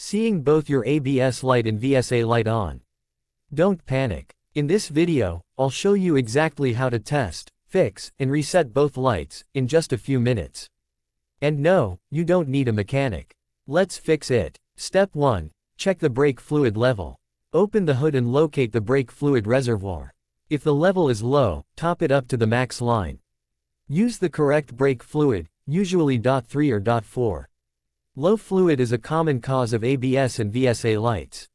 seeing both your ABS light and VSA light on. Don't panic. In this video, I'll show you exactly how to test, fix, and reset both lights, in just a few minutes. And no, you don't need a mechanic. Let's fix it. Step 1. Check the brake fluid level. Open the hood and locate the brake fluid reservoir. If the level is low, top it up to the max line. Use the correct brake fluid, usually .3 or .4. Low fluid is a common cause of ABS and VSA lights.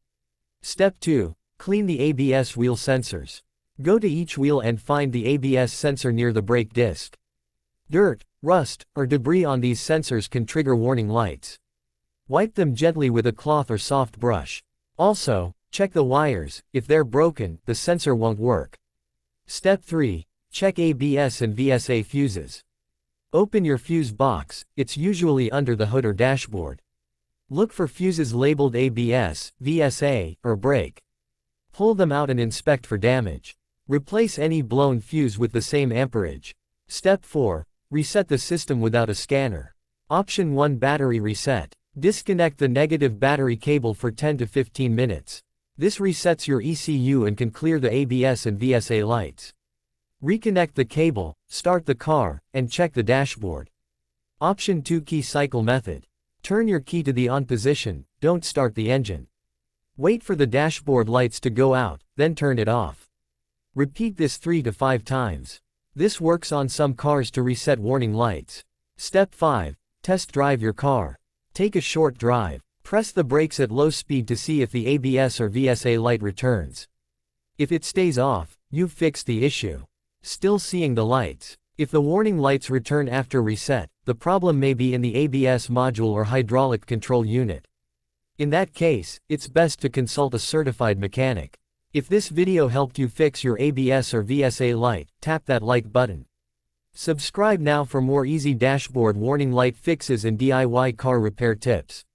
Step 2. Clean the ABS wheel sensors. Go to each wheel and find the ABS sensor near the brake disc. Dirt, rust, or debris on these sensors can trigger warning lights. Wipe them gently with a cloth or soft brush. Also, check the wires. If they're broken, the sensor won't work. Step 3. Check ABS and VSA fuses. Open your fuse box, it's usually under the hood or dashboard. Look for fuses labeled ABS, VSA, or brake. Pull them out and inspect for damage. Replace any blown fuse with the same amperage. Step 4. Reset the system without a scanner. Option 1. Battery reset. Disconnect the negative battery cable for 10 to 15 minutes. This resets your ECU and can clear the ABS and VSA lights. Reconnect the cable, start the car, and check the dashboard. Option 2. Key cycle method. Turn your key to the on position, don't start the engine. Wait for the dashboard lights to go out, then turn it off. Repeat this 3 to 5 times. This works on some cars to reset warning lights. Step 5. Test drive your car. Take a short drive. Press the brakes at low speed to see if the ABS or VSA light returns. If it stays off, you've fixed the issue. Still seeing the lights. If the warning lights return after reset, the problem may be in the ABS module or hydraulic control unit. In that case, it's best to consult a certified mechanic. If this video helped you fix your ABS or VSA light, tap that like button. Subscribe now for more easy dashboard warning light fixes and DIY car repair tips.